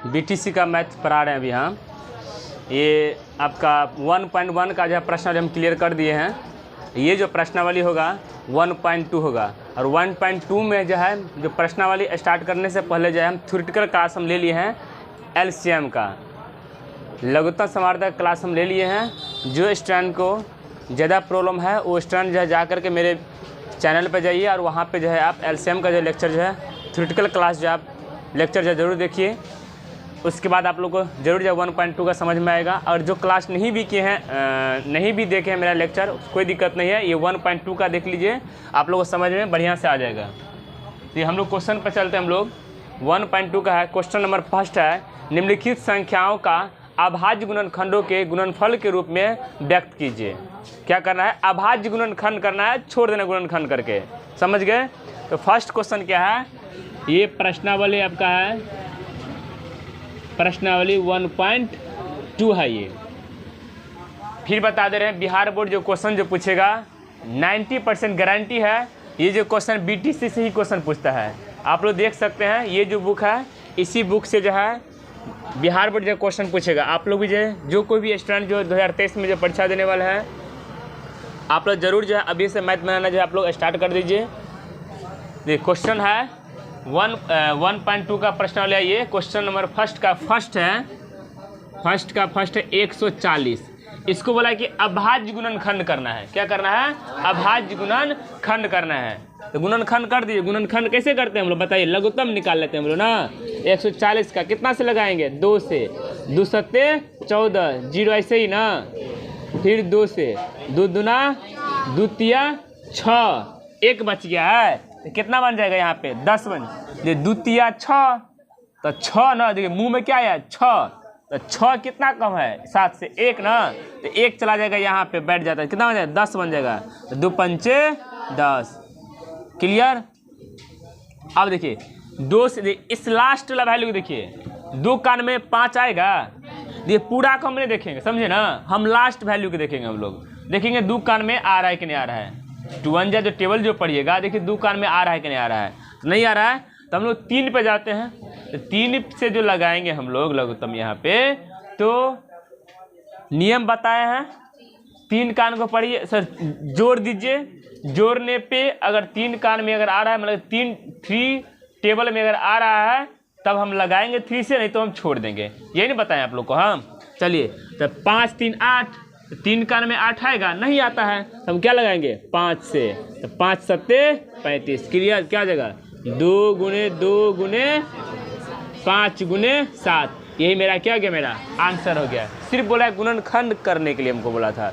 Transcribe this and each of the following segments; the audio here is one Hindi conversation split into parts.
बीटीसी का मैथ पढ़ा रहे हैं अभी हम। ये आपका 1.1 का जो प्रश्नावली हम क्लियर कर दिए हैं। ये जो प्रश्नावली होगा 1.2 होगा, और 1.2 में जो है जो प्रश्नावली स्टार्ट करने से पहले जो है हम थ्योरेटिकल क्लास हम ले लिए हैं एलसीएम का, लघुत्तम समार्थ क्लास हम ले लिए हैं। जो स्टूडेंट को ज़्यादा प्रॉब्लम है वो स्टूडेंट जो है जा करके मेरे चैनल पर जाइए और वहाँ पे जो है आप एलसीएम का जो लेक्चर जो है थ्योरेटिकल क्लास जो आप लेक्चर जो ज़रूर देखिए। उसके बाद आप लोग को ज़रूर जो 1.2 का समझ में आएगा। और जो क्लास नहीं भी किए हैं नहीं भी देखे हैं मेरा लेक्चर, कोई दिक्कत नहीं है, ये 1.2 का देख लीजिए, आप लोगों को समझ में बढ़िया से आ जाएगा। तो ये हम लोग क्वेश्चन पर चलते हैं। हम लोग 1.2 का है, क्वेश्चन नंबर फर्स्ट है, निम्नलिखित संख्याओं का अभाज्य गुणनखंडों के गुणनफल के रूप में व्यक्त कीजिए। क्या करना है? अभाज्य गुणनखंड करना है, छोड़ देना गुणनखंड करके, समझ गए? तो फर्स्ट क्वेश्चन क्या है, ये प्रश्नावली आपका है, प्रश्नावली 1.2 है। ये फिर बता दे रहे हैं बिहार बोर्ड जो क्वेश्चन जो पूछेगा 90% गारंटी है ये जो क्वेश्चन बीटीसी से ही क्वेश्चन पूछता है। आप लोग देख सकते हैं ये जो बुक है, इसी बुक से जो है बिहार बोर्ड जो क्वेश्चन पूछेगा। आप लोग भी जो कोई भी स्टूडेंट जो 2023 में जो परीक्षा देने वाला है, आप लोग ज़रूर जो है अभी से मैथ बनाना जो है आप लोग स्टार्ट कर दीजिए। ये क्वेश्चन है 1.2 का प्रश्नावली है। ये क्वेश्चन नंबर फर्स्ट का फर्स्ट है 140। इसको बोला है कि अभाज्य गुणनखंड करना है। क्या करना है? अभाज्य गुणनखंड करना है। तो गुणनखंड कर दीजिए। गुणनखंड कैसे करते हैं हम लोग बताइए? लघुत्तम निकाल लेते हैं हम लोग ना। 140 का कितना से लगाएंगे? 2 से। 2 सत्ते 14, 0 ऐसे ही ना, फिर 2 से, 2 दूना 2 तिया 6, 1 बच गया है, तो कितना बन जाएगा यहाँ पे? 10 बन। ये 2 तिया 6, तो 6 ना, देखिए मुंह में क्या आया? 6, तो 6 कितना कम है? 7 से 1 ना, तो 1 चला जाएगा यहाँ पे, बैठ जाता है, कितना बन जाएगा? 10 बन जाएगा। तो 2 पंचे 10। क्लियर? अब देखिए 2 से इस लास्ट वाला वैल्यू देखिए, 2 कान में 5 आएगा। ये पूरा को हम नहीं देखेंगे, समझे ना, हम लास्ट वैल्यू के देखेंगे। हम लोग देखेंगे 2 कान में आ रहा है कि नहीं आ रहा है। 2 जो टेबल जो पढ़िएगा, देखिए 2 कान में आ रहा है कि नहीं आ रहा है। तो नहीं आ रहा है तो हम लोग 3 पे जाते हैं। तो 3 से जो लगाएंगे हम लोग लघुत्तम यहाँ पे, तो नियम बताए हैं, 3 कान को पढ़िए सर, जोड़ दीजिए। जोड़ने पे अगर 3 कान में अगर आ रहा है, मतलब 3 टेबल में अगर आ रहा है तब हम लगाएंगे 3 से, नहीं तो हम छोड़ देंगे। यही नहीं बताएं आप लोग को हम। चलिए, तो 5 3 8, 3 कान में 8 आएगा, नहीं आता है तो हम क्या लगाएंगे? 5 से। तो 5 सत्ते 35। क्लियर? क्या जगह? 2 गुने 2 गुने 5 गुने 7। यही मेरा क्या हो गया? मेरा आंसर हो गया। सिर्फ बोला है गुणनखंड करने के लिए हमको बोला था।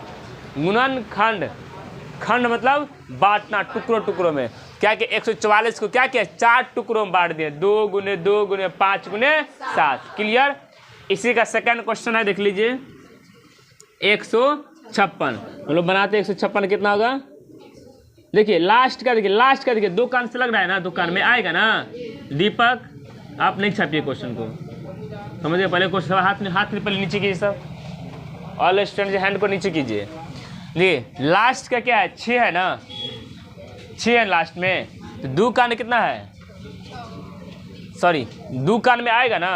गुणनखंड, खंड मतलब बांटना, टुकड़ों टुकड़ों में। क्या कि 144 को क्या किया? 4 टुकड़ों में बांट दिया, 2 गुने 2 गुने 5 गुने 7। क्लियर? इसी का सेकंड क्वेश्चन है, देख लीजिए 156। हम लोग बनाते 156 कितना होगा? देखिए लास्ट का, देखिए लास्ट का, देखिए 2 कान से लग रहा है ना, 2 कान में आएगा ना। दीपक आप नहीं छापिए क्वेश्चन को, समझिए। पहले क्वेश्चन हाथ पहले नीचे कीजिए सब, ऑल स्टूडेंट हैंड को नीचे कीजिए। देखिए लास्ट का क्या है? 6 है ना, 6 है लास्ट में। तो 2 कान कितना है? सॉरी 2 कान में आएगा ना,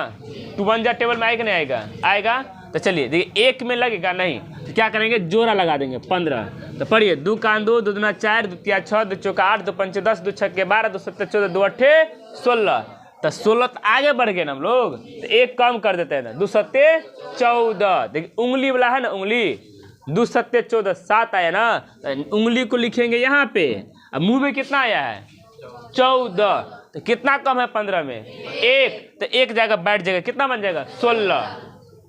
2 जा टेबल में आएगा नहीं आएगा? आएगा। तो चलिए देखिए 1 में लगेगा नहीं, तो क्या करेंगे? जोड़ा लगा देंगे 15। तो पढ़िए 2 कान 2, 2 दूना 4, 2 तिया 6, 2 चौका 8, 2 पंचे 10, 2 छक्के 12, 2 सत्ते 14, 2 अट्ठे 16। तो 16 तो आगे बढ़ गए ना हम लोग, तो 1 कम कर देते हैं ना, 2 सत्ते 14। देखिए उंगली वाला है ना, उंगली 2 सत्ते 14, 7 आया ना, तो उंगली को लिखेंगे यहाँ पे। अब मुंह में कितना आया है? 14। तो कितना कम है 15 में? 1, तो 1 जगह बैठ जाएगा, कितना बन जाएगा? 16।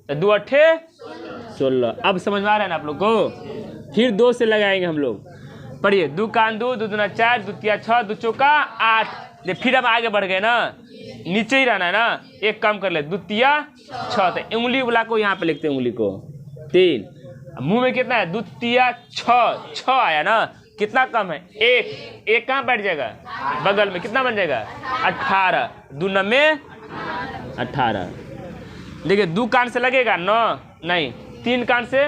तो 2 अट्ठे 16। अब समझ में आ रहा है ना आप लोग को? फिर 2 से लगाएंगे हम लोग। पढ़िए 2 कान 2, 2 दूना 4, 2 तिया 6, 2 चौका 8। फिर हम आगे बढ़ गए ना, नीचे ही रहना है ना, 1 कम कर ले, 2 तिया 6। तो उंगली वाला को यहाँ पे लिखते हैं, उंगली को 3। मुंह में कितना है? 2 तिया 6 आया ना, कितना कम है? 1 कहाँ बैठ जाएगा? बगल में, कितना बन जाएगा? 18। 2 9 18। देखिए 2 कान से लगेगा 9, नहीं 3 कान से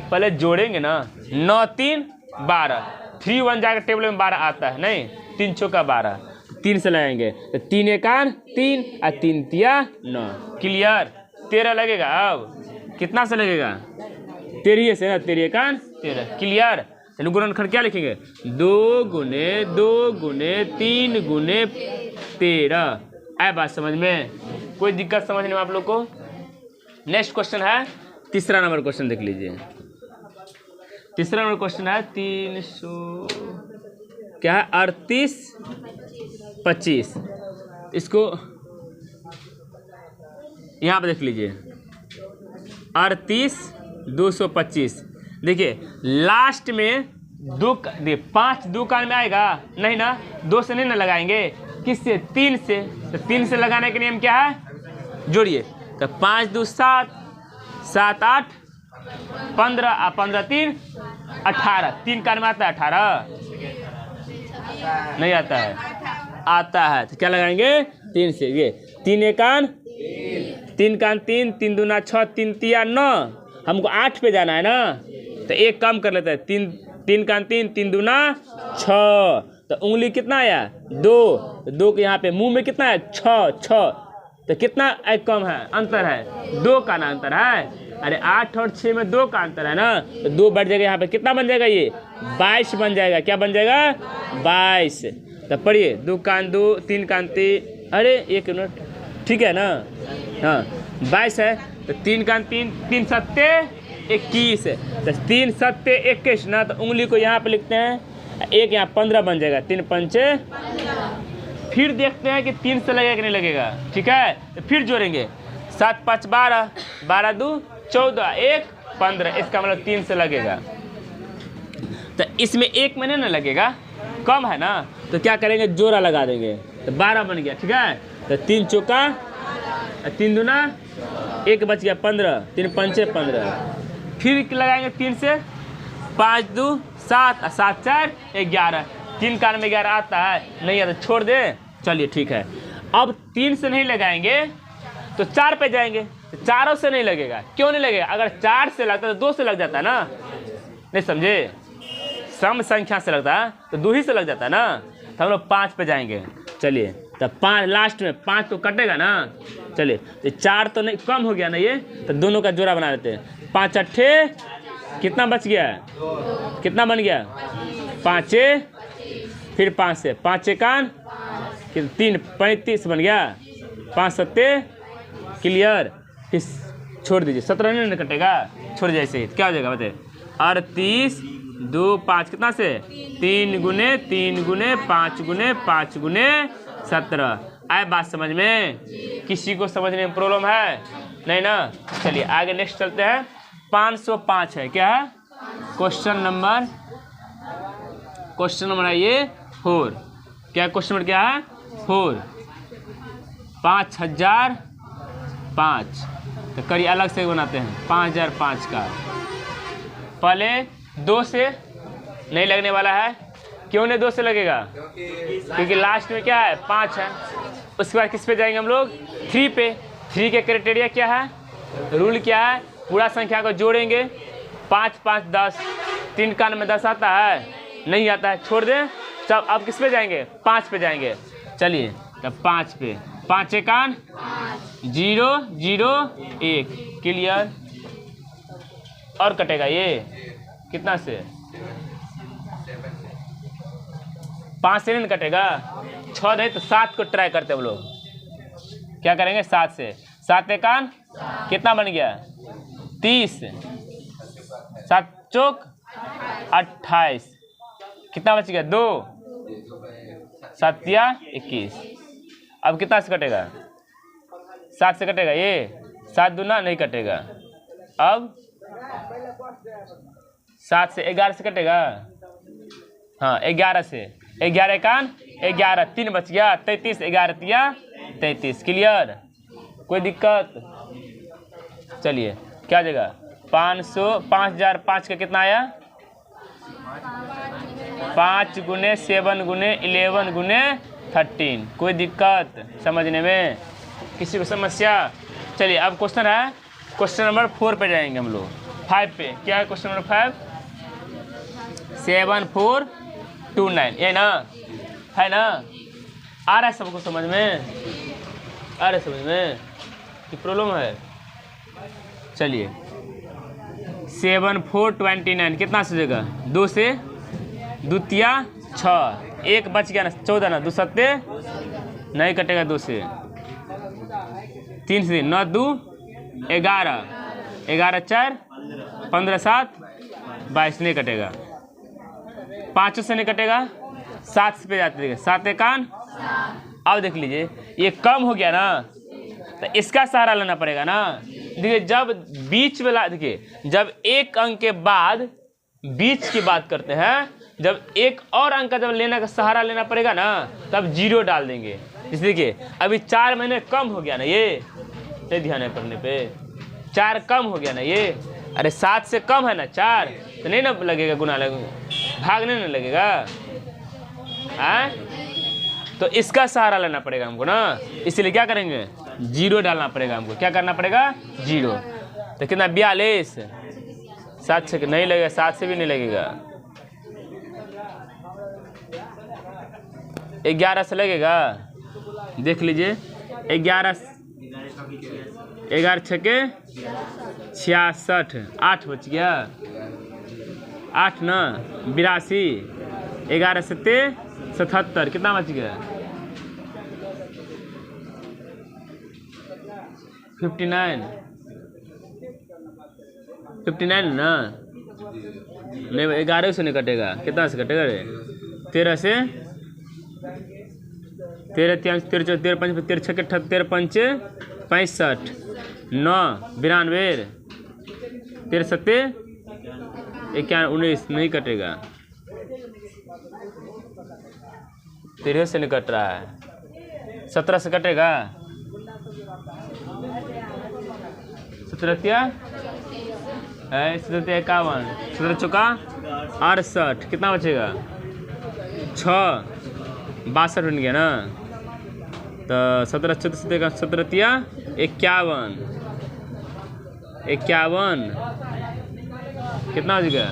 पहले जोड़ेंगे ना, 9 3 12, 3 1 जाकर टेबल में 12 आता है, नहीं 3 चौका 12, 3 से लगाएंगे तो 3 एकान 3 और 3 तिया 9। क्लियर? 13 लगेगा। अब कितना से लगेगा? 13 से ना, 13 एकान 13। क्लियर? चलो गुणनखंड क्या लिखेंगे? 2 गुने 2 गुने 3 गुने 13। आए बात समझ में? कोई दिक्कत समझने में आप लोग को? नेक्स्ट क्वेश्चन है, तीसरा नंबर क्वेश्चन देख लीजिए। तीसरा नंबर क्वेश्चन है 300 क्या है 38 25। इसको यहाँ पर देख लीजिए 38 225। देखिए लास्ट में 5 2 कान में आएगा नहीं ना, 2 से नहीं ना लगाएंगे, किससे? 3 से। तो 3 से लगाने के नियम क्या है? जोड़िए तो 5 2 7 7 8 15 और 15 3 18। 3 कान में आता है 18? नहीं आता है? आता है। तो क्या लगाएंगे? 3 से। ये 3 एकान 3 कान 3 3 दूना 6 3 तिया 9। हमको 8 पे जाना है ना, तो एक कम कर लेते हैं। 3 कान 3 3 दूना 6। तो उंगली कितना आया? 2। तो 2 के यहाँ पे मुंह में कितना है? 6। तो कितना एक कम है? अंतर है 2 का ना अंतर है। अरे 8 और 6 में 2 का अंतर है ना, तो 2 बढ़ जाएगा। यहाँ पे कितना बन जाएगा? ये 22 बन जाएगा। क्या बन जाएगा? 22। तो पढ़िए 2 कान 2 3 कान 3। अरे 1 मिनट, ठीक है ना? हाँ 22 है। तो 3 कान 3 3 सत्ते 21। तो 3 सत्ते 21 ना, तो उंगली को यहाँ पे लिखते हैं, एक यहाँ 15 बन जाएगा। 3 पंचे। फिर देखते हैं कि 3 से लगेगा कि नहीं लगेगा। ठीक है, तो फिर जोड़ेंगे 7 5 12 12 2 14 1 15। इसका मतलब 3 से लगेगा। तो इसमें 1 महीने ना लगेगा, कम है ना, तो क्या करेंगे? जोड़ा लगा देंगे। तो 12 बन गया। ठीक है, तो 3 चौका 3 दूना 1 बच गया 15। 3 पंचे 15। फिर लगाएंगे 3 से 5 2 7 और 7 4 11। 3 कान में 11 आता है? नहीं आता, छोड़ दे। चलिए ठीक है। अब 3 से नहीं लगाएंगे तो 4 पे जाएंगे। तो 4 से नहीं लगेगा। क्यों नहीं लगेगा? अगर 4 से लगता तो 2 से लग जाता है ना। नहीं समझे? सम संख्या से लगता है तो 2 ही से लग जाता है ना। तो हम लोग 5 पे जाएंगे। चलिए, तो 5 लास्ट में 5 तो कटेगा ना। चलिए, तो 4 तो नहीं, कम हो गया ना ये, तो दोनों का जोड़ा बना देते हैं। 5 अट्ठे कितना बच गया? कितना बन गया? 5 फिर 5 से 5 एकान 3 35 बन गया। 5 सत्ते। क्लियर? फिर छोड़ दीजिए, 17 नहीं कटेगा, छोड़ दीजिए ऐसे ही। क्या हो जाएगा बताइए? 38 2 5 कितना से? 3 गुने 3 गुने 5 गुने 5 गुने 17। आए बात समझ में? किसी को समझने में प्रॉब्लम है? नहीं ना? चलिए आगे नेक्स्ट चलते हैं। 505 है। क्या है? क्वेश्चन नंबर है ये 4। क्या क्वेश्चन नंबर क्या है? 4। 5005। तो करिए अलग से बनाते हैं 5005 का। पहले 2 से नहीं लगने वाला है। क्यों नहीं 2 से लगेगा? क्योंकि लास्ट में क्या है? 5 है। उसके बाद किस पे जाएंगे हम लोग? 3 पे। 3 के क्राइटेरिया क्या है? रूल क्या है? पूरा संख्या को जोड़ेंगे। 5 5 10। 3 कान में 10 आता है? नहीं आता है, छोड़ दें। सब अब किस पे जाएंगे? 5 पे जाएंगे। चलिए तब 5 पे 5 एकान 0 0 1। क्लियर? और कटेगा ये कितना से? 5 से नहीं कटेगा। 6 नहीं तो 7 को ट्राई करते हम लोग। क्या करेंगे? 7 से। 7 एकान कितना बन गया? 30। 7 चौक 28। कितना बच गया? 2। 7 या 21। अब कितना से कटेगा? 7 से कटेगा ये। 7 दूना नहीं कटेगा। अब 7 से 11 से कटेगा। हाँ 11 से 11 एकान 11 3 बच गया 33। 11 तिया 33। क्लियर? कोई दिक्कत? चलिए क्या जगह 500 5005 का कितना आया? 5 गुने 7 गुने 11 गुने 13। कोई दिक्कत समझने में? किसी को समस्या? चलिए अब क्वेश्चन है, क्वेश्चन नंबर 4 पे जाएंगे हम लोग। 5 पे क्या है? क्वेश्चन नंबर 5 7429 ये ना है ना? आ रहा है सबको समझ में? आ रहा है समझ में कि प्रॉब्लम है? चलिए 7 4 29 कितना सजेगा? 2 से द्वितीया 6, 1 बच गया ना, 14 ना, 2 सत्ते नहीं कटेगा, 2 से 3 से 9 2 11, 11 4 15 7 22 नहीं कटेगा, 5 से नहीं कटेगा, 7 पे जाते हैं, 7 एकान। अब देख लीजिए ये कम हो गया ना, तो इसका सहारा लेना पड़ेगा ना। देखिए जब बीच वाला, देखिए जब एक अंक के बाद बीच की बात करते हैं, जब एक और अंक का जब लेने का सहारा लेना पड़ेगा ना, तब 0 डाल देंगे। इसलिए देखिए अभी 4 महीने कम हो गया ना, ये नहीं ध्यान है पढ़ने पे, 4 कम हो गया ना ये। अरे 7 से कम है ना 4, तो नहीं ना लगेगा गुना, भागने ना लगेगा। तो इसका सहारा लेना पड़ेगा हमको ना, इसलिए क्या करेंगे? 0 डालना पड़ेगा हमको। क्या करना पड़ेगा? 0। तो कितना? 42। 7 से नहीं लगेगा, 7 से भी नहीं लगेगा, 11 से लगेगा। देख लीजिए 11 छके 66, 8 बच गया, 8 ना 82, 11 सत्ते 77, कितना बच गया? 59 ना, नहीं 11 से नहीं कटेगा, कितना से कटेगा रे? 13 से, 13 3 13 13 5 13 6 13 5 65, 9 92, 13 7 51 19 नहीं कटेगा, 13 से नहीं कट रहा है, 17 से कटेगा, 17 है 17 51, 17 चौका 68, कितना बचेगा? 6 62 बन गया ना। तो 17 17 का 17 51, 51 कितना बच गया?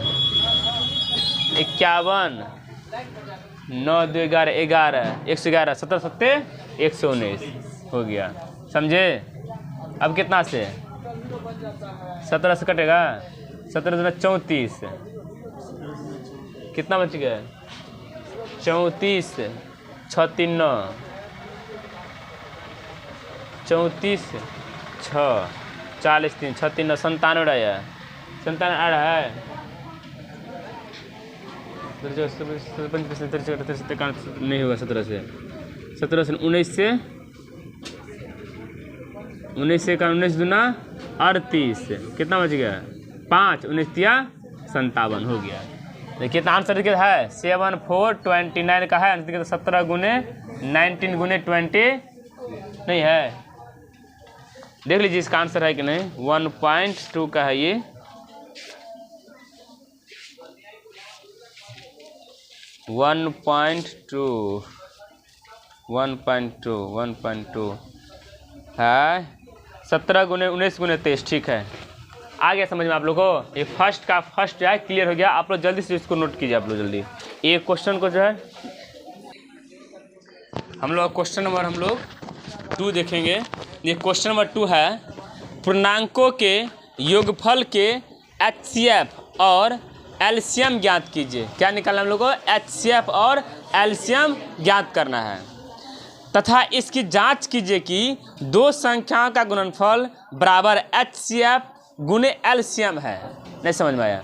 51, 9 2 11 11, 111, 17 7 119 हो गया, समझे? अब कितना से? 17 से कटेगा, 17 34, कितना बच गया? 34 6 3 9, 34 6 40 3 6 3 9 97 आया, 97 आ रहा है। नहीं होगा 17 से, 17 से 19 से, 19 से 19 दूना 38, कितना बच गया? 5 19 57 हो गया। देखिए तो आंसर क्या है? 7 4 29 का है आंसर। 17 गुने 19 गुने 20 नहीं है, देख लीजिए इसका आंसर है कि नहीं। 1.2 का है ये, 1.2 है। 17 गुने 19 गुने 23, ठीक है। आ गया समझ में आप लोगों को? ये फर्स्ट का फर्स्ट जो है क्लियर हो गया। आप लोग जल्दी से इसको नोट कीजिए, आप लोग जल्दी। एक क्वेश्चन को जो है हम लोग क्वेश्चन नंबर 2 देखेंगे। ये क्वेश्चन नंबर 2 है, पूर्णांकों के योगफल के HCF और एलसीएम ज्ञात कीजिए। क्या निकालना हम लोग को? HCF और एलसीएम ज्ञात करना है तथा इसकी जांच कीजिए कि दो संख्याओं का गुणनफल बराबर HCF गुने एलसीएम है। नहीं समझ में आया?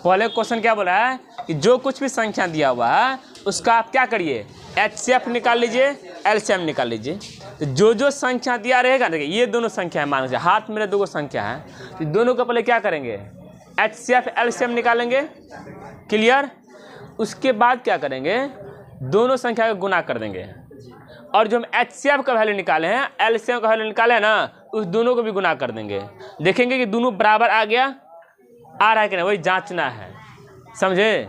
पहले क्वेश्चन क्या बोला है कि जो कुछ भी संख्या दिया हुआ है उसका आप क्या करिए? HCF निकाल लीजिए, एलसीएम निकाल लीजिए। तो जो संख्या दिया रहेगा, देखिए ये दोनों संख्या है, मान लीजिए हाथ मेरे 2 संख्या है, तो दोनों का पहले क्या करेंगे? HCF एलसीएम निकालेंगे, क्लियर। उसके बाद क्या करेंगे? दोनों संख्या का गुना कर देंगे, और जो हम HCF का वैल्यू निकाले हैं, एलसीएम का वैल्यू निकाले हैं ना, उस दोनों को भी गुना कर देंगे। देखेंगे कि दोनों बराबर आ गया, आ रहा है कि नहीं, वही जांचना है, समझे?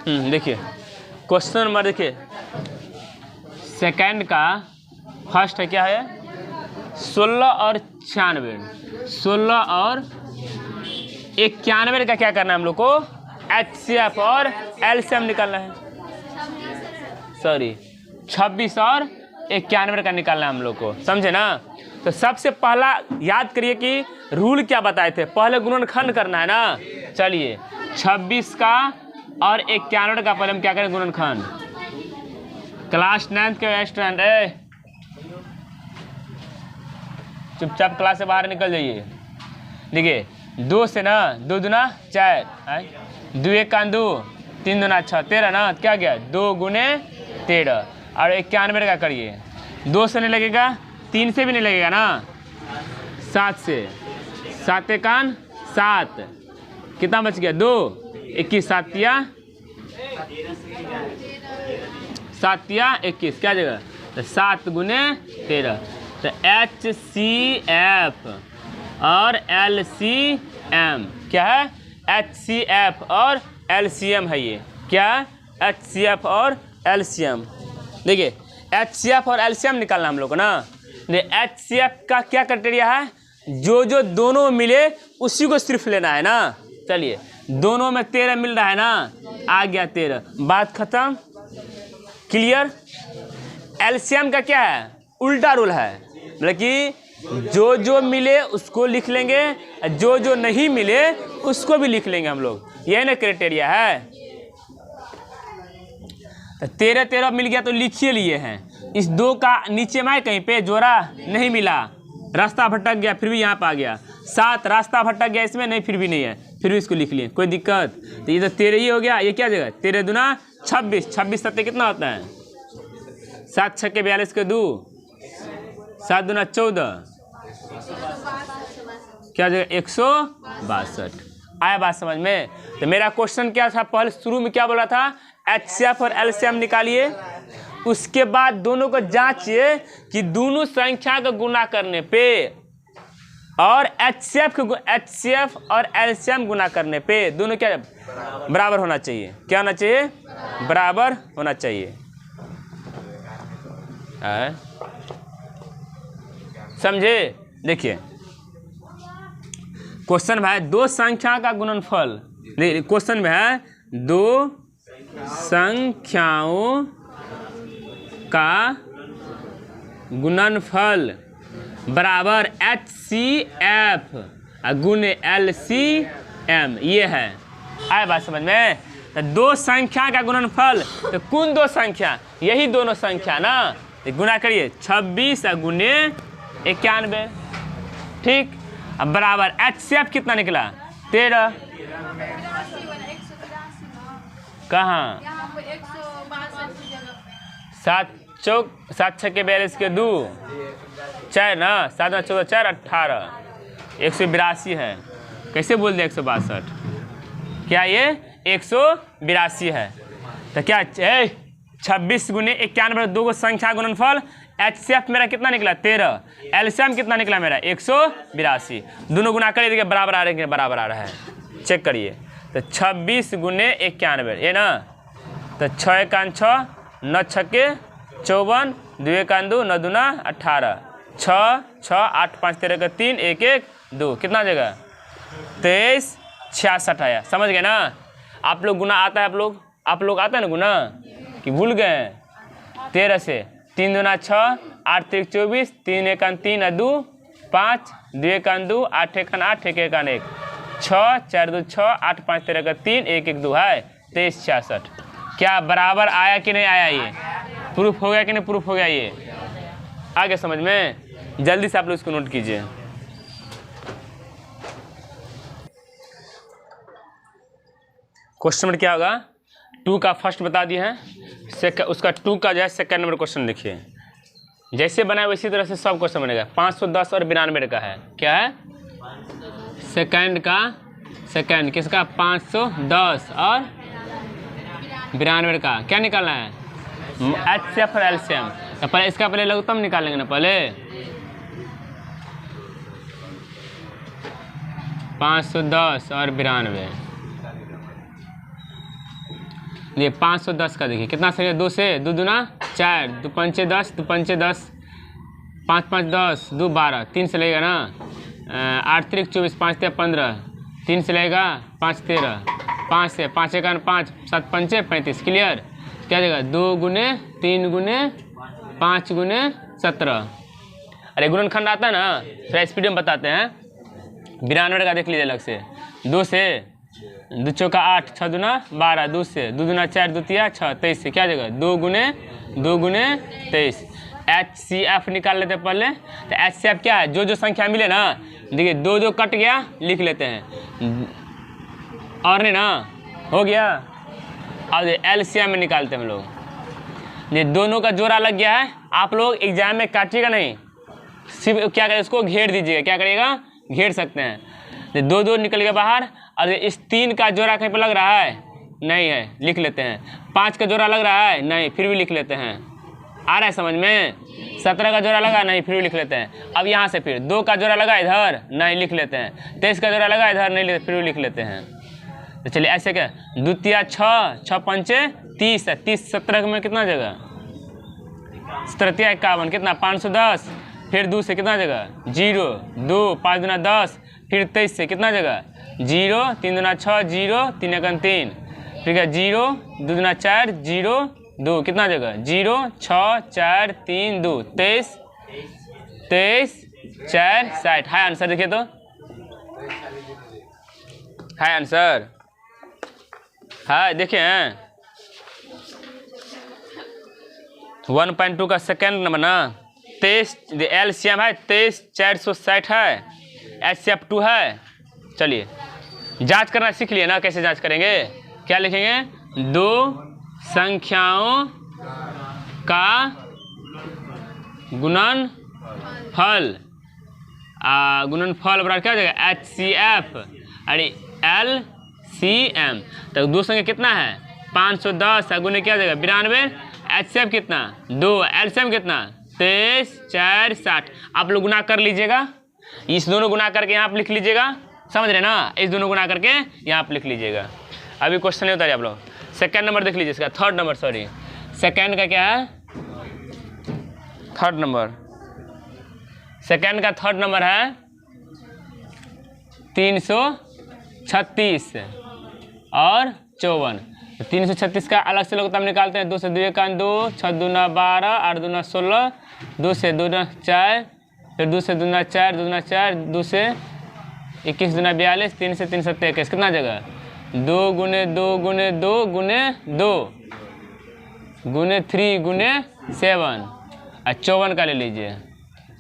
देखिए क्वेश्चन नंबर देखिए सेकंड का फर्स्ट है क्या है 16 और 96। 16 और 91 का क्या करना है हम लोग को HCF और LCM निकालना है। सॉरी 26 और 91 का निकालना है हम लोग को, समझे ना। तो सबसे पहला याद करिए कि रूल क्या बताए थे, पहले गुणनखंड करना है ना। चलिए 26 का और 91 का पहले हम क्या करें गुणनखंड। क्लास 9th के स्टूडेंट चुपचाप क्लास से बाहर निकल जाइए। देखिए 2 से ना 2 दूना 4, 2 1 का 2, 3 दूना 6, 13 ना, क्या गया 2 गुने 13 और 91 का करिए। 2 से नहीं लगेगा, 3 से भी नहीं लगेगा ना, 7 से, 7 एकान 7, कितना बच गया 2, 21 7 या 21 क्या जगह तो 7 गुने 13। तो HCF और LCM क्या है, HCF और LCM है ये, क्या HCF और LCM। देखिए HCF और LCM निकालना हम लोग को ना। HCF का क्या क्राइटेरिया है, जो दोनों मिले उसी को सिर्फ लेना है ना। चलिए दोनों में 13 मिल रहा है ना, आ गया 13, बात खत्म, क्लियर। LCM का क्या है, उल्टा रूल है, मतलब कि जो मिले उसको लिख लेंगे, जो नहीं मिले उसको भी लिख लेंगे हम लोग, यही ना क्राइटेरिया है। तो 13 मिल गया तो लिखिए लिए हैं। इस 2 का नीचे में कहीं पे जोड़ा नहीं मिला, रास्ता भटक गया, फिर भी यहाँ पे आ गया। 7 रास्ता भटक गया इसमें, नहीं फिर भी नहीं है, फिर भी इसको लिख लिए, कोई दिक्कत। तो ये तो 13 ही हो गया, ये क्या जगह 13 दूना 26, 26 7 कितना होता है 7 6 42 के 2, 7 दूना 14, क्या जगह 162। आया बात समझ में। तो मेरा क्वेश्चन क्या था, पहले शुरू में क्या बोला था, HCF और LCM निकालिए, उसके बाद दोनों को जांचिए कि दोनों संख्या का गुना करने पे और HCF और LCM गुना करने पे दोनों क्या बराबर होना चाहिए, क्या होना चाहिए, बराबर होना चाहिए। समझे। देखिए क्वेश्चन में है 2 संख्या का गुणनफल, क्वेश्चन में है 2 संख्याओं का गुणनफल बराबर HCF गुने LCM, ये है। आए बात समझ में। तो 2 संख्या का गुणनफल, तो कौन 2 संख्या, यही दोनों संख्या ना, तो गुना करिए 26 गुने 91, ठीक। अब बराबर HCF कितना निकला 13, कहाँ 7 6 42 के 2, 4 ना, 7 14 4 18, 182 है। कैसे बोल दिया 162, क्या ये 182 है। तो क्या 26 गुने 91, 2 को संख्या गुणनफल। HCF मेरा कितना निकला 13, LCM कितना निकला मेरा 182, दोनों गुना करिए, देखिए बराबर आ रहे हैं, बराबर आ रहा है, चेक करिए। तो 26 गुने 91 ये ना, तो 6 एकान 6, 9 छक्के 54, 2 एकान 2, 9 दूना 18, 6 6 8 5 13 का 3 1 1 2, कितना जगह 23 66 आया। समझ गए ना। आप लोग गुना आता है, आप लोग आता है ना गुना, कि भूल गए। 13 से 3 दूना 6, 8 3 24, 3 एकान 3 2 5, 2 एकान 2, 8 एकान 8, 1 एकान 1, 6 4 2 6, 8 5 13 का 3 1 1 2 है 23 66। क्या बराबर आया कि नहीं आया, ये प्रूफ हो गया कि नहीं प्रूफ हो गया, ये आगे समझ में। जल्दी से आप लोग इसको नोट कीजिए। क्वेश्चन नंबर क्या होगा, 2 का फर्स्ट बता दिए हैं, उसका 2 का जो है सेकंड नंबर क्वेश्चन लिखिए। जैसे बनाए वैसी तरह से सब क्वेश्चन बनेगा। 510 और 92 का है, क्या है सेकंड का, सेकंड किसका 510 और 92 का क्या निकालना है, HCF और LCM। तो पहले इसका पहले लघुत्तम निकालेंगे ना पहले। 510 और 92। ये 510 का देखिए कितना सही है, 2 से 2 दूना 4, 2 पंचे 10, 2 पंचे 10, 5 5 10, 2 12, 3 से लगेगा ना, 8 3 24, 5 3 15, 3 से लगेगा 5 13, 5 से 5 1 5, 7 पंचे 35। क्लियर? क्या देगा? 2 गुने 3 गुने 5 गुने 17। अरे गुणनखंड आता है ना, थोड़ा स्पीड में बताते हैं। 92 का देख लीजिए अलग से। 2 से 2 चौका 8, 6 दूना 12, 2 से 2 दूना 4, 2 तिया 6, 23 से क्या देगा? 2 गुने 23। HCF निकाल लेते हैं पहले। तो HCF क्या है? जो संख्या मिले ना, देखिए 2 2 कट गया, लिख लेते हैं, और नहीं ना, हो गया। अब LCM में निकालते हैं हम लोग। ये दोनों का जोड़ा लग गया है। आप लोग एग्जाम में काटिएगा नहीं, सिर्फ क्या करें, इसको घेर दीजिएगा। क्या करिएगा? घेर सकते हैं। 2 2 निकल गया बाहर। और इस 3 का जोड़ा कहीं पर लग रहा है? नहीं है, लिख लेते हैं। 5 का जोड़ा लग रहा है? नहीं, फिर भी लिख लेते हैं। आ रहा है समझ में? 17 का जोड़ा लगा? नहीं, फिर भी लिख लेते हैं। अब यहाँ से फिर 2 का जोड़ा लगा इधर? नहीं, लिख लेते हैं। 23 का जोड़ा लगा इधर? नहीं, फिर भी लिख लेते हैं। तो चलिए ऐसे क्या, 2 तिया 6, 6 पंचे 30 है, 30 17 में कितना जगह? 17 51, कितना? 510। फिर 2 से कितना जगह? 0, 2 5 दूना 10, फिर 23 से कितना जगह? 0, 3 दूना 6, 0 3 1 3, फिर क्या? 0 2 दूना 4, 0 2, कितना जगह? 0 6 4 3 2, 23 4 60। है आंसर? देखिए तो है आंसर, है देखिए। 1.2 का सेकेंड नंबर ना, 23 LCM है 23 460 है, HCF 2 है। चलिए जांच करना सीख लिए ना, कैसे जांच करेंगे? क्या लिखेंगे? 2 संख्याओं का गुणनफल, गुणनफल बराबर क्या हो जाएगा? HCF और LCM। तो 2 संख्या कितना है? 510 गुने क्या जाएगा? 92। HCF कितना? 2। LCM कितना? 23 4 60। आप लोग गुना कर लीजिएगा, इस दोनों गुना करके यहाँ आप लिख लीजिएगा। समझ रहे ना? इस दोनों गुना करके यहाँ आप लिख लीजिएगा। अभी क्वेश्चन नहीं उतारिए आप लोग। सेकेंड नंबर देख लीजिए, इसका थर्ड नंबर, सॉरी सेकेंड का क्या है? Third number. सेकेंड का थर्ड नंबर है 336 और 54। 336 का अलग से लघुत्तम निकालते हैं। 2 से 2 1 2, 6 दूना 12, 8 दूना 16, 2 से 2 दूना 4, फिर 2 से 2 दूना 4, 2 दूना 4, 2 से 21 दूना 42, 3 से 3 7 21, कितना जगह? 2 गुने 2 गुने 2 गुने 2 गुने 3 गुने 7 और 54 का ले लीजिए।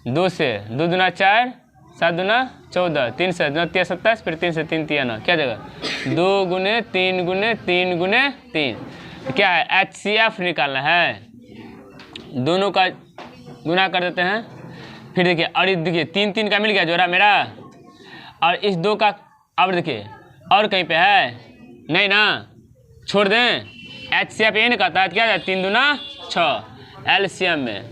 2 से 2 दूना 4, 7 दूना 14, 3 से 9 3 27, फिर 3 से 3 3 9, क्या जगह? 2 गुने 3 गुने 3 गुने 3। क्या है? HCF निकालना है। दोनों का गुना कर देते हैं। फिर देखिए, और देखिए 3 3 का मिल गया जोड़ा मेरा, और इस 2 का अब देखिए और कहीं पे है? नहीं ना, छोड़ दें। HCF ये नहीं कहता है, क्या है? 3 दूना 6। LCM में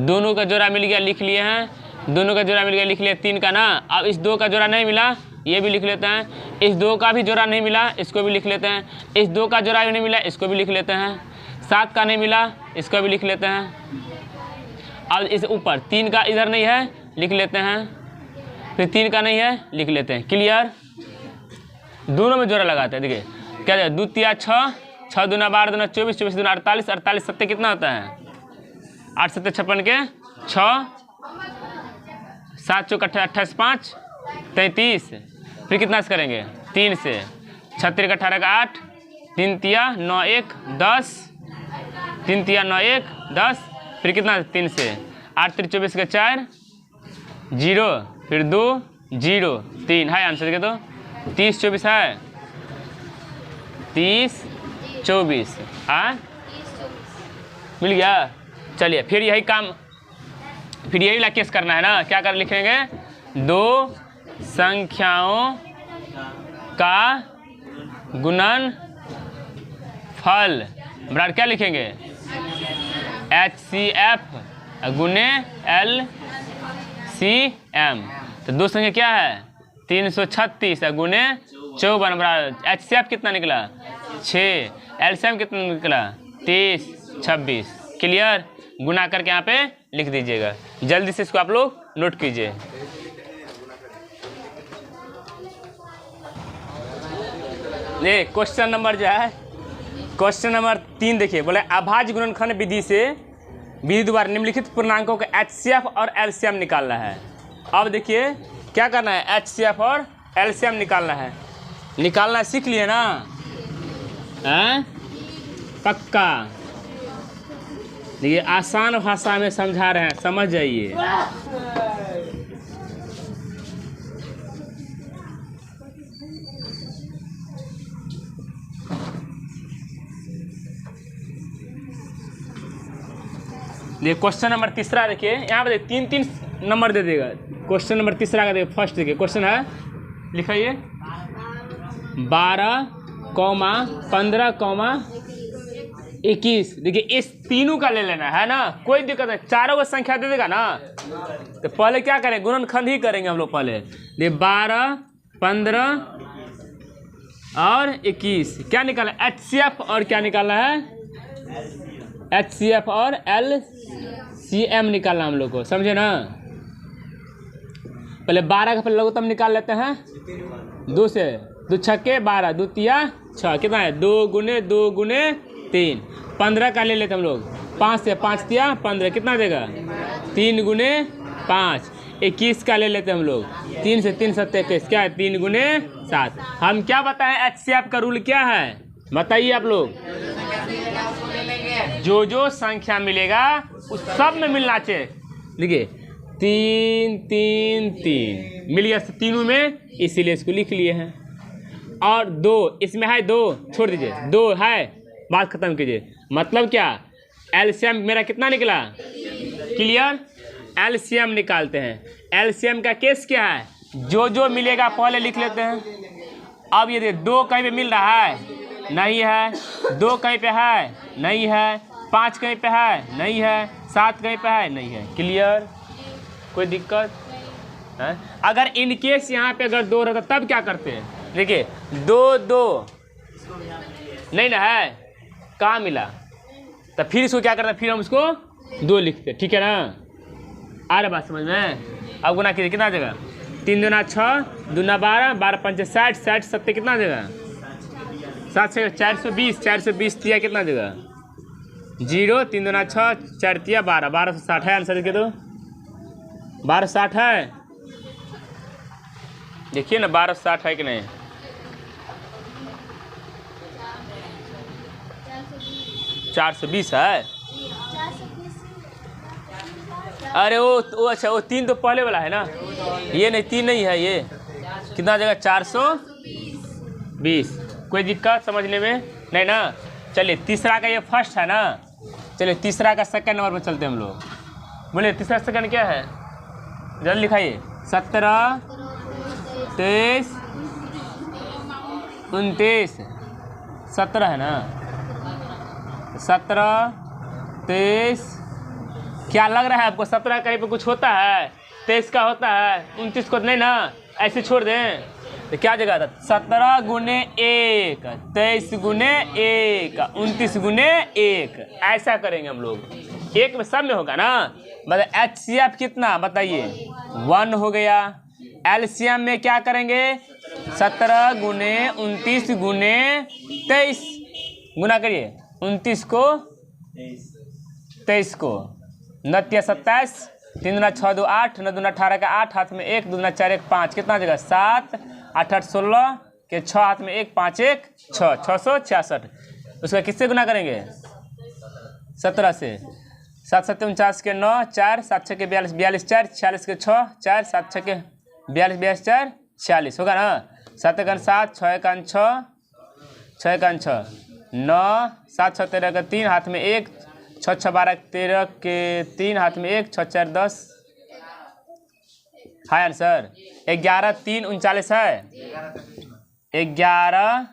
दोनों का जोड़ा मिल गया, लिख लिए हैं। दोनों का जोड़ा मिल गया, लिख लिया 3 का ना। अब इस 2 का जोड़ा नहीं मिला, ये भी लिख लेते हैं। इस 2 का भी जोड़ा नहीं मिला, इसको भी लिख लेते हैं। इस 2 का जोड़ा भी नहीं मिला, इसको भी लिख लेते हैं। 7 का नहीं मिला, इसको भी लिख लेते हैं। अब इस ऊपर 3 का इधर नहीं है, लिख लेते हैं। फिर 3 का नहीं है, लिख लेते हैं। क्लियर? दोनों में जोड़ा लगाते हैं। देखिए क्या है? 2 तिया 6, 6 दूना 12 दूना 24, 24 दूना 48, 48 7 कितना होता है? 8 7 56 के 6, 7 चौक 28 5 33। फिर कितना से करेंगे? 3 से 36 का 18 का 8, 3 तिया 9 1 10, 3 तिया 9 1 10, फिर कितना? 3 से 8 3 24 का 4 0, फिर 2 0 3। है आंसर के तो 30 24 है, 30 24 मिल गया। चलिए फिर यही काम, फिर यही वाला केस करना है ना। क्या कर लिखेंगे? 2 संख्याओं का गुणनफल बराबर क्या लिखेंगे? HCF गुने LCM। तो दो संख्या क्या है 336 गुने 54 बराबर HCF कितना निकला 6, LCM कितना निकला 30 26। क्लियर। गुना करके यहाँ पे लिख दीजिएगा। जल्दी से इसको आप लोग नोट कीजिए। ये क्वेश्चन नंबर जो है क्वेश्चन नंबर 3 देखिए, बोले अभाज्य गुणनखंड विधि द्वारा निम्नलिखित पूर्णांकों का HCF और LCM निकालना है। अब देखिए क्या करना है, HCF और LCM निकालना सीख लिए ना, हैं? पक्का। देखिए आसान भाषा में समझा रहे हैं, समझ जाइए। देखिए क्वेश्चन नंबर तीसरा देखिए, यहाँ पे 3 नंबर दे देगा। क्वेश्चन नंबर तीसरा का देखिए, फर्स्ट देखिए क्वेश्चन है, लिखाइए 12, 15, 21। देखिए इस तीनों का ले लेना है ना, कोई दिक्कत नहीं, चारों का संख्या दे देगा ना। तो पहले क्या करें, गुणनखंड ही करेंगे हम लोग पहले। देखिए 12, 15 और 21 क्या निकालना है, HCF और क्या निकालना है, HCF और LCM निकालना हम लोग को, समझे ना। पहले 12 का पहले लघुत्तम निकाल लेते हैं, 2 से 2 छक्के 12, 2 तिया 6, कितना है 2 गुने 3। 15 का ले लेते हम लोग, 5 से 5 तिया 15, कितना देगा 3 गुने 5। 21 का ले लेते हम लोग, 3 से 3 7 21, क्या है 3 गुने 7। हम क्या बताएं HCF का रूल क्या है बताइए आप लोग। जो संख्या मिलेगा उस सब में मिलना चाहिए। देखिए 3 3 3 मिल गया तीनों में, इसीलिए इसको लिख लिए हैं। और 2 इसमें है, 2 छोड़ दीजिए, 2 है, बात खत्म कीजिए। मतलब क्या, LCM मेरा कितना निकला, क्लियर। LCM निकालते हैं। LCM का केस क्या है, जो मिलेगा पहले लिख लेते हैं। अब ये 2 कहीं पे मिल रहा है, नहीं है। 2 कहीं पे है, नहीं है। 5 कहीं पे है, नहीं है। 7 कहीं पे है, नहीं है। क्लियर, कोई दिक्कत है। अगर इन केस यहाँ पे अगर 2 रहता तब क्या करते हैं, देखिए 2 नहीं ना है, कहाँ मिला, तो फिर इसको क्या करते हैं, फिर हम इसको 2 लिखते, ठीक है ना। आ रहा बात समझ में। अब गुना कीजिए, कितना देगा 3 दूना 6, 2 दूना 12, 12 पंचे 60, 60 7 कितना देगा 7 से 420, 420 तिया कितना देगा 0, 3 दूना 6, 4 तिया 12, 1260 है आंसर। देखिए तो 1260 है, देखिए ना 1260 है कि नहीं। चार सौ 20 है। अरे वो अच्छा, वो 3 तो पहले वाला है ना, ये नहीं 3 नहीं है, ये कितना जगह 420। कोई दिक्कत समझने में नहीं ना। चलिए तीसरा का ये फर्स्ट है ना, चलिए तीसरा का सेकंड नंबर पर चलते हैं हम लोग। बोले तीसरा सेकंड क्या है, जल्दी लिखाइए। 17 23 29 17 है ना, 17 23 क्या लग रहा है आपको, 17 कहीं पे कुछ होता है, 23 का होता है, 29 को नहीं ना, ऐसे छोड़ दें तो क्या जगह था 17 गुने 1, 23 गुने 1, 29 गुने 1, ऐसा करेंगे हम लोग। एक में सब में होगा ना। मतलब HCF कितना बताइए 1 हो गया। LCM में क्या करेंगे 17 गुने 29 गुने 23, गुना करिए 29 को 23 को, 9 तिया 27, 3 दूना 6 2 8, 9 दूना 18 का 8, हाथ में 1, 2 दूना 4 1 5, कितना जगह 7, 8 8 16 के 6, हाथ में 1 5 1 6, 666। उसका किससे गुना करेंगे 17 से, 7 7 49 के 9, 4 7 6 के 42 42 4, 46 के 6 4, 7 6 के 42 42 4 46 होगा ना। 7 1 7, 6 1 6, 6 1 6 9, 7 6 13 का 3, हाथ में 1, 6 6 12 13 के 3, हाथ में 1, 6 4 10 है आंसर। 11 3 39 है, 11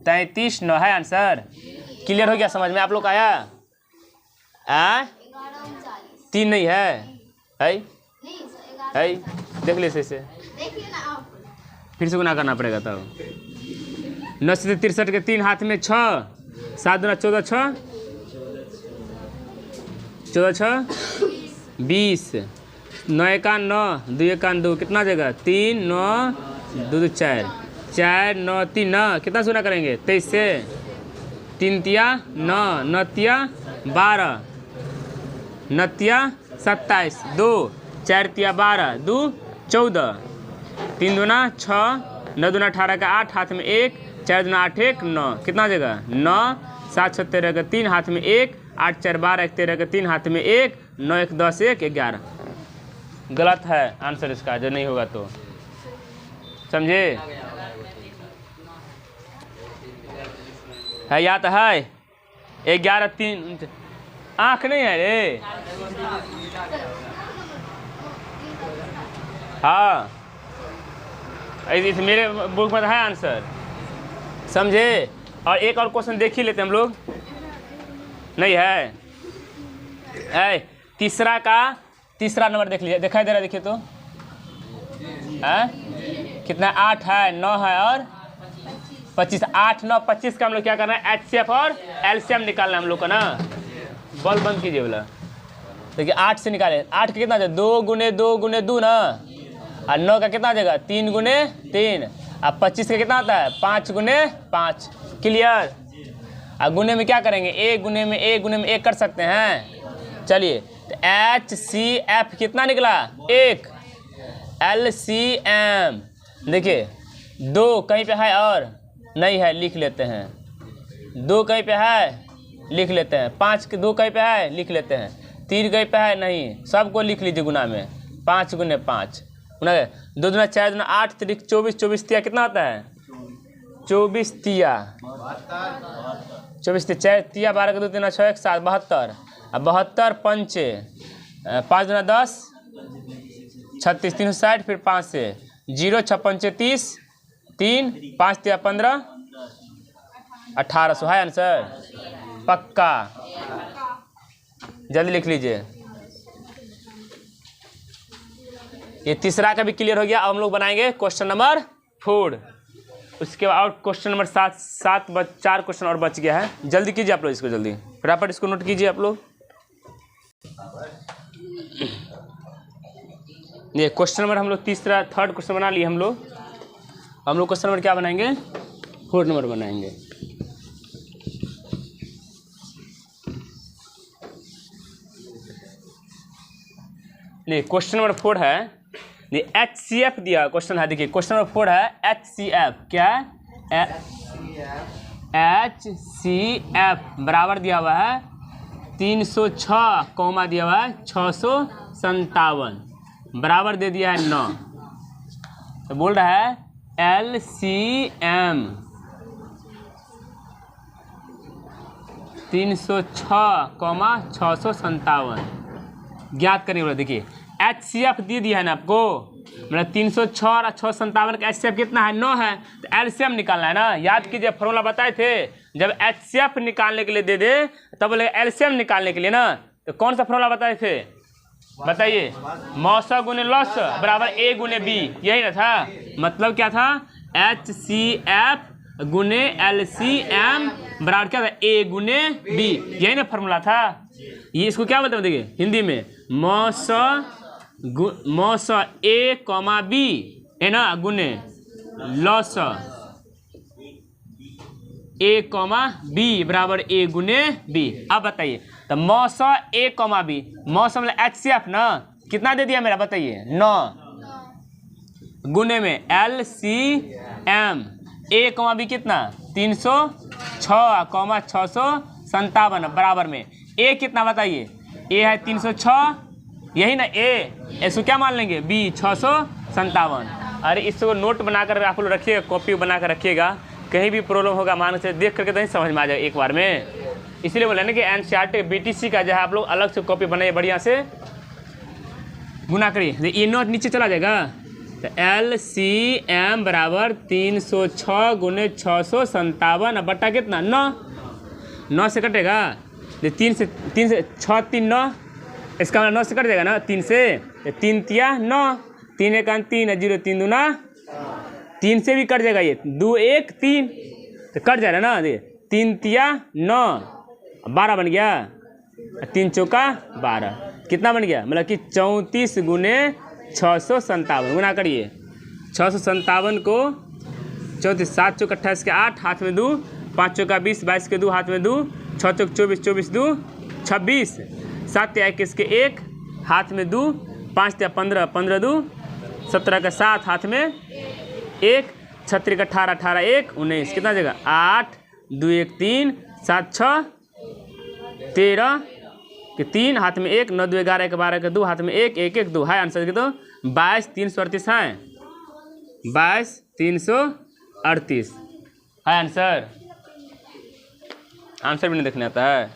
33 9 है आंसर। क्लियर हो गया, समझ में आप लोग आया। 3 नहीं है है देख ले से फिर से गुना करना पड़ेगा तब। 9 से 63 के 3 हाथ में 6, 7 दूना 14, 6 14 6 20, 9 एकान 9, 2 एकान 2, कितना जगह 3 9 2 2 4, 4 9 3 9, कितना गुना करेंगे 23 से, 3 तिया 9, 9 तिया 12, 9 तिया 27, 2 4 तिया 12, 2 14, 3 दूना 6, 9 दूना 18 का 8, हाथ में 1, 4 दूना 8 1 9, कितना जगह 9, 7 6 13 का 3, हाथ में 1, 8 4 12 1 13 का 3, हाथ में 1, 9 1 10 1 11। गलत है आंसर इसका, जो नहीं होगा तो समझे है या तो है 11 3 आँख नहीं है रे। हाँ इस मेरे बुक में है आंसर, समझे। और एक और क्वेश्चन देख ही लेते हम लोग, नहीं है तीसरा नंबर देख लीजिए, दिखाई दे रहा है, देखिए तो कितना 8 है 9 है और 25, 8 9 25 का हम लोग क्या करना है HCF और LCM निकालना है हम लोग का ना। बॉल बंद कीजिए बोला, देखिए 8 से निकाले, 8 का कितना 2 गुने 2 गुने 2 ना, और 9 का कितना जगह 3 गुने 3, अब 25 का कितना आता है 5 गुने 5, क्लियर। और गुने में क्या करेंगे 1 गुने में 1 गुने में 1 कर सकते हैं। चलिए तो HCF कितना निकला 1, LCM देखिए 2 कहीं पे है और नहीं है, लिख लेते हैं, 2 कहीं पे है लिख लेते हैं, 5 के 2 कहीं पे है लिख लेते हैं, 3 कहीं पे है नहीं, सबको लिख लीजिए गुना में, 5 गुने 5 गुना 2 दूना 4 दूना 8 3 24, 24 तिया कितना आता है 24 तिया 24 4 तिया 12 के 2 3 6 1 7 72, अब 72 पंचे 5 दूना 10 36 360, फिर 5 से 0 6 पंचे 30, 3 5 तिया 15 1800 है आंसर पक्का, जल्दी लिख लीजिए। ये तीसरा का भी क्लियर हो गया। अब हम लोग बनाएंगे क्वेश्चन नंबर 4, उसके बाद क्वेश्चन नंबर 4 क्वेश्चन और बच गया है। जल्दी कीजिए आप लोग इसको, जल्दी फटाफट इसको नोट कीजिए आप लोग। ये क्वेश्चन नंबर हम लोग थर्ड क्वेश्चन बना लिए हम लोग क्वेश्चन नंबर क्या बनाएंगे 4 नंबर बनाएंगे। नहीं क्वेश्चन नंबर 4 है, ये HCF दिया क्वेश्चन है, देखिए क्वेश्चन नंबर 4 है HCF, क्या HCF बराबर दिया हुआ है 306 कौमा दिया हुआ है 657 बराबर दे दिया है 9, तो बोल रहा है LCM 306 कौमा 657 ज्ञात करने वाला। देखिए HCF दे दिया है ना आपको, मतलब 306 और 657 का HCF कितना है 9 है, तो LCM निकालना है ना। याद कीजिए फॉर्मूला बताए थे, जब HCF निकालने के लिए दे दे तब बोले LCM निकालने के लिए ना, तो कौन सा फॉर्मूला बताए थे बताइए, मौसा गुने लॉस बराबर A गुने B, यही ना था। मतलब क्या था HCF गुने LCM बराबर क्या था A गुने B, यही ना फॉर्मूला था। ये इसको क्या बोलते हैं देखिए हिंदी में मौसा A कॉमा B है ना गुने लॉस A कॉमा B बराबर A गुने B। अब बताइए तो मौसा A कॉमा B, मौसम मतलब HCF ना, कितना दे दिया मेरा बताइए 9 गुने में LCM A कॉमा B कितना 306 कॉमा 657 बराबर में A कितना बताइए, A है 306 यही ना A, इसको क्या मान लेंगे B 657। अरे इसको नोट बनाकर आप लोग रखिएगा, कॉपी बनाकर रखिएगा, कहीं भी प्रॉब्लम होगा मान से देख करके तो नहीं समझ में आ जाए एक बार में। इसलिए बोला ना कि NCERT BTC का जो है आप लोग अलग से कॉपी बनाइए, बढ़िया से गुना करिए, ये नोट नीचे चला जाएगा। तो LCM बराबर 306 गुने 657 बट्टा कितना 9 से कटेगा, 3 से 6 3 9, इसका मतलब 9 से कट जाएगा ना 3 से, 3 तिया 9, 3 1 3 0, 3 दूना 3 से भी कट जाएगा, ये 2 1 3 तो कट जाएगा ना, 3 तिया 9, 12 बन गया, 3 चौका 12, कितना बन गया, मतलब कि 34 गुने 657, गुना करिए 657 को 34, 7 चौक 28 के 8, हाथ में 2, 5 चौका 20, 22 के 2, हाथ में 2, 6 चौक 24, 24 2 26, 7 या 21 के 1, हाथ में 2, 5 या 15, 15 2, 17 का 7, हाथ में 1, 36 का 18, 18 1 19, कितना जगह 8 2 1 3, 7 6 13 के 3, हाथ में 1, 9 2 11 के 12 के 2, हाथ में 1 1 1 2 है आंसर के तो 22 338 है, 22 338 है आंसर। आंसर भी नहीं देखने आता है।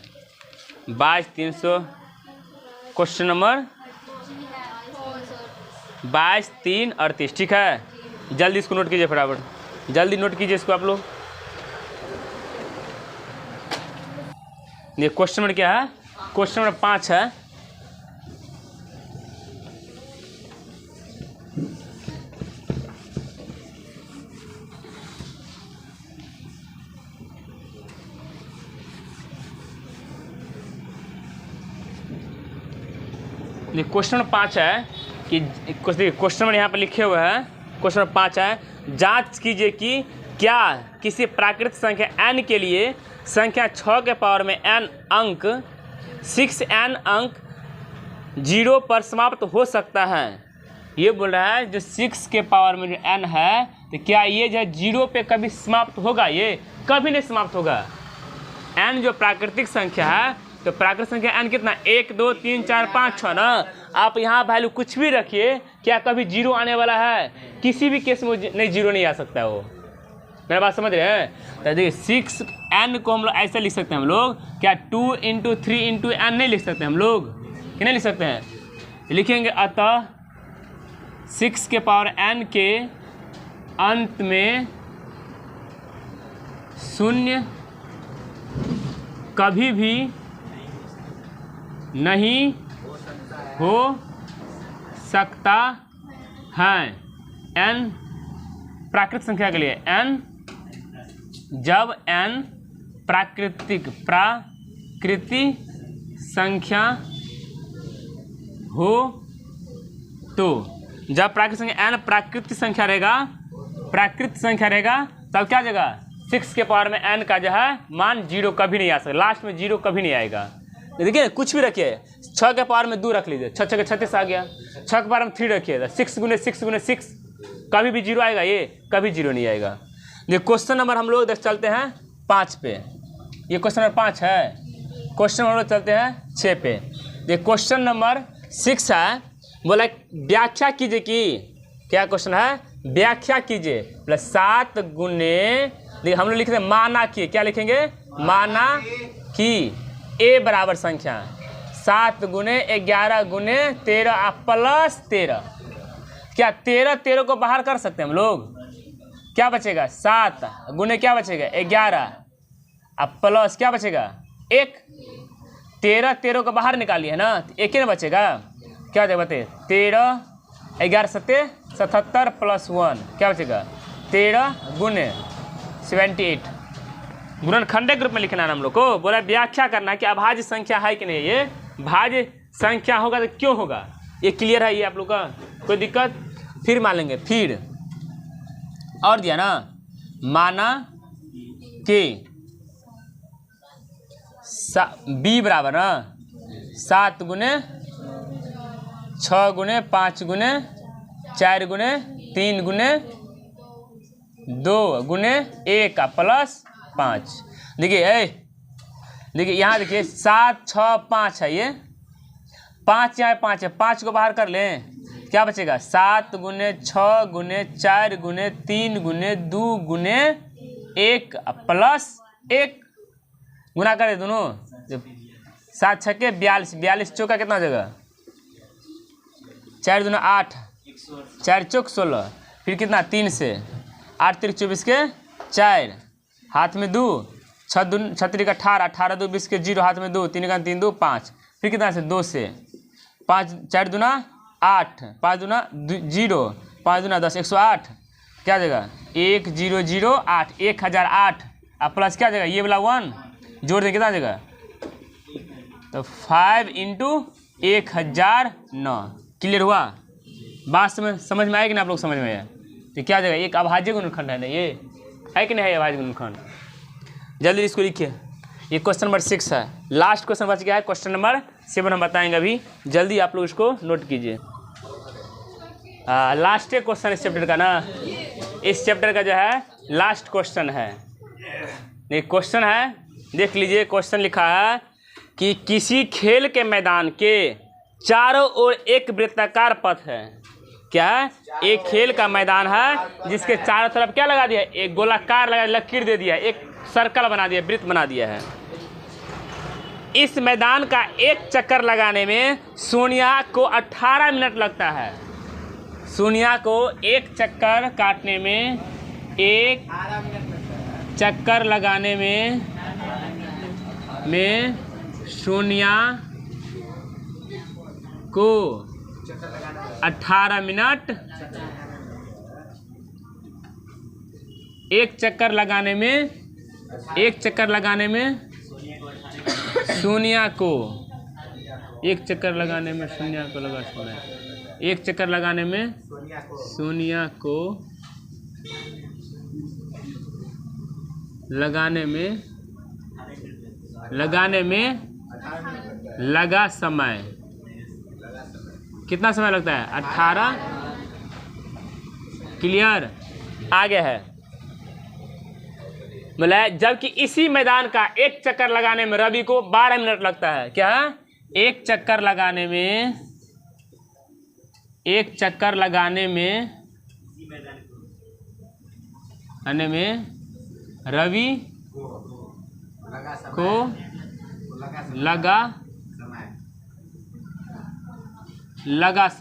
22 300, क्वेश्चन नंबर 22 3 38, ठीक है। जल्दी इसको नोट कीजिए, फटाफट जल्दी नोट कीजिए इसको आप लोग। ये क्वेश्चन नंबर क्या है, क्वेश्चन नंबर 5 है। क्वेश्चन नंबर 5 है कि क्वेश्चन नंबर यहाँ पर लिखे हुए हैं, क्वेश्चन नंबर 5 है, जांच कीजिए कि क्या किसी प्राकृतिक संख्या n के लिए संख्या 6 के पावर में n अंक 6n अंक 0 पर समाप्त हो सकता है। ये बोल रहा है जो 6 के पावर में जो n है, तो क्या ये जो 0 पे कभी समाप्त होगा, ये कभी नहीं समाप्त होगा। n जो प्राकृतिक संख्या है, तो प्राकृतिक संख्या n कितना 1 2 3 4 5 6 ना। आप यहाँ वैल्यू कुछ भी रखिए, क्या कभी 0 आने वाला है, किसी भी केस में नहीं 0 नहीं आ सकता है वो। मेरा बात समझ रहे हैं। तो देखिए 6n को हम लोग ऐसे लिख सकते हैं, हम लोग क्या 2 × 3 × n नहीं लिख सकते हम लोग, कि नहीं लिख सकते हैं, लिखेंगे। अतः 6 के पावर n के अंत में 0 कभी भी नहीं हो सकता है। n प्राकृतिक संख्या के लिए, n जब n प्राकृतिक संख्या हो, तो जब प्राकृतिक संख्या n प्राकृतिक संख्या रहेगा, तब क्या जगह 6 के पावर में n का जो है मान 0 कभी नहीं आ सकता, लास्ट में 0 कभी नहीं आएगा। देखिए कुछ भी रखिए, 6 के पावर में 2 रख लीजिए, 6 6 36 आ गया, 6 के पावर में 3 रखिए, 6 × 6 × 6 कभी भी 0 आएगा, ये कभी 0 नहीं आएगा। ये क्वेश्चन नंबर हम लोग चलते हैं 5 पे, ये क्वेश्चन नंबर 5 है। क्वेश्चन हम लोग चलते हैं 6 पे। ये क्वेश्चन नंबर 6 है, बोला व्याख्या कीजिए कि, क्या क्वेश्चन है, व्याख्या कीजिए प्लस 7 गुने, देखिए हम लोग लिखते हैं माना कि, क्या लिखेंगे, माना कि a बराबर संख्या 7 गुने 11 गुने 13 प्लस 13, क्या 13 को बाहर कर सकते हैं हम लोग, क्या बचेगा 7 गुने क्या बचेगा 11, अब प्लस क्या बचेगा 1, 13 को बाहर निकालिए ना, तो 1 ही ना बचेगा, क्या बचेगा बताइए, 13 11 7 77 प्लस 1 क्या बचेगा 13 गुने 78। गुणनखंड के रूप में लिखना है हम लोग को। बोला व्याख्या करना कि अभाज्य संख्या है कि नहीं, ये भाज्य संख्या होगा तो क्यों होगा, ये क्लियर है, ये आप लोग का कोई दिक्कत। फिर मान लेंगे, फिर और दिया ना, माना कि b बराबर ना 7 गुने 6 गुने 5 गुने 4 गुने 3 गुने 2 गुने 1 प्लस 5। देखिए यहाँ देखिए 7 6 5 है, ये 5 यहाँ 5 है, 5 को बाहर कर लें, क्या बचेगा 7 गुने 6 गुने 4 गुने 3 गुने 2 गुने 1 प्लस 1, गुना कर दे दोनों, 7 6 के 42, 42 चौका कितना जगह 4 दूना 8, 4 चौक 16, फिर कितना 3 से 8 3 24 के 4, हाथ में 2, छत्तीस 18, 18 2 20 के 0 हाथ में 2, 3 का 3 2 5, फिर कितना से 2 से 5 4 दूना 8, 5 दूना 0, 5 दूना 10, 108 क्या जगह 1008, 1008 अब प्लस क्या जगह ये वाला 1 जोड़ दें कितना जगह तो 5 × 1009। क्लियर हुआ? बात समझ में आएगी ना आप लोग? समझ में आया तो क्या जगह एक अभाज्य गुणनखंड है ना, ये है कि नहीं है अभाज्य गुणनखंड? जल्दी इसको लिखिए। ये क्वेश्चन नंबर 6 है, लास्ट क्वेश्चन बच गया है, क्वेश्चन नंबर 7 हम बताएंगे अभी। जल्दी आप लोग इसको नोट कीजिए। लास्ट क्वेश्चन इस चैप्टर का ना, इस चैप्टर का जो है लास्ट क्वेश्चन है। ये क्वेश्चन है, देख लीजिए। क्वेश्चन लिखा है कि किसी खेल के मैदान के चारों ओर एक वृत्ताकार पथ है। क्या है? एक खेल का मैदान है जिसके चारों तरफ क्या लगा दिया, एक गोलाकार लगा लकीर दे दिया, एक सर्कल बना दिया, वृत्त बना दिया है। इस मैदान का एक चक्कर लगाने में सोनिया को 18 मिनट लगता है। सोनिया को एक चक्कर काटने में, एक चक्कर लगाने में सोनिया को 18 मिनट, एक चक्कर लगाने में सोनिया को, एक चक्कर लगाने में सोनिया को लगा समय, एक चक्कर लगाने में सोनिया को लगाने में लगा समय कितना समय लगता है? 18। क्लियर? आगे है बोला, जबकि इसी मैदान का एक चक्कर लगाने में रवि को 12 मिनट लगता है। क्या? एक चक्कर लगाने में रवि को लगा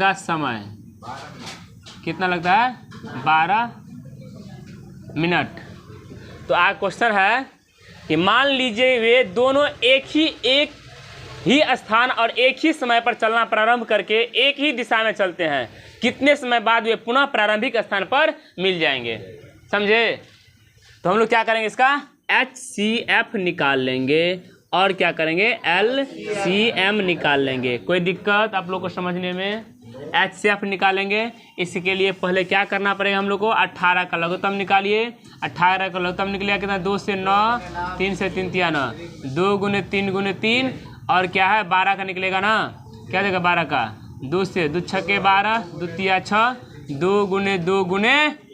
समय कितना लगता है? 12 मिनट। तो आज क्वेश्चन है कि मान लीजिए वे दोनों एक ही स्थान और एक ही समय पर चलना प्रारंभ करके एक ही दिशा में चलते हैं। कितने समय बाद वे पुनः प्रारंभिक स्थान पर मिल जाएंगे? समझे? तो हम लोग क्या करेंगे, इसका HCF निकाल लेंगे और क्या करेंगे, LCM निकाल लेंगे। कोई दिक्कत आप लोग को समझने में? HCF निकालेंगे। इसके लिए पहले क्या करना पड़ेगा हम लोग को, 18 का लघुत्तम निकालिए। 18 का लघुत्तम निकलेगा कितना? 2 से 9, 3 से 3 तिया 9, 2 गुने 3 गुने 3 और क्या है 12 का निकलेगा ना। क्या देगा 12 का? 2 से 2 छक्के 12, 2 तिया 6, 2 गुने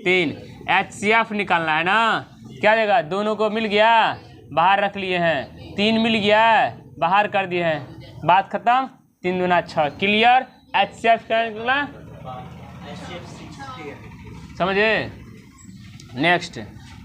3। HCF निकालना है ना। क्या देगा? दोनों को मिल गया, बाहर रख लिए हैं। 3 मिल गया, बाहर कर दिए हैं, बात खत्म। 3 दूना 6। क्लियर? HCF क्या निकला? समझे? नेक्स्ट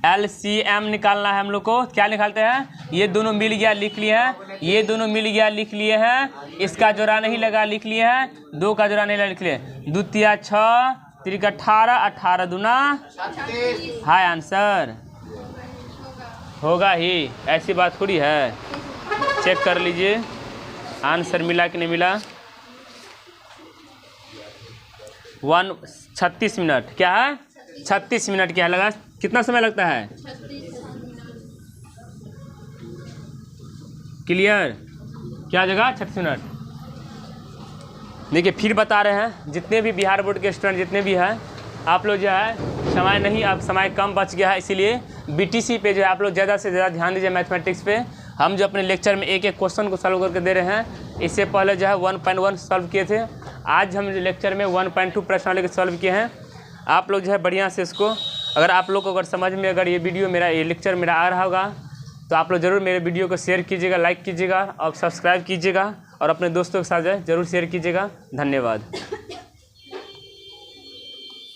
LCM निकालना है हम लोग को। क्या निकालते हैं? ये दोनों मिल गया लिख लिए हैं, ये दोनों मिल गया लिख लिए हैं, इसका जोड़ा नहीं लगा लिख लिए हैं, 2 का जोड़ा नहीं लगा लिख लिए। 2 तिया 6, 3 18, 18 दूना 36। हाय आंसर होगा ही, ऐसी बात थोड़ी है। चेक कर लीजिए आंसर मिला कि नहीं मिला। 36 मिनट। क्या है? 36 मिनट। क्या लगा? कितना समय लगता है? क्लियर? क्या जगह 36 मिनट। देखिए फिर बता रहे हैं, जितने भी बिहार बोर्ड के स्टूडेंट जितने भी हैं, आप लोग जो है समय नहीं, अब समय कम बच गया है, इसीलिए BTC पे जो है आप लोग ज़्यादा से ज़्यादा ध्यान दीजिए मैथमेटिक्स पे। हम जो अपने लेक्चर में एक एक क्वेश्चन को सॉल्व करके दे रहे हैं। इससे पहले जो है 1.1 सॉल्व किए थे, आज हम लेक्चर में 1.2 प्रश्नावली के सॉल्व किए हैं। आप लोग जो है बढ़िया से इसको, अगर आप लोग को अगर समझ में अगर ये वीडियो मेरा, ये लेक्चर मेरा आ रहा होगा तो आप लोग ज़रूर मेरे वीडियो को शेयर कीजिएगा, लाइक कीजिएगा और सब्सक्राइब कीजिएगा और अपने दोस्तों के साथ जो है ज़रूर शेयर कीजिएगा। धन्यवाद।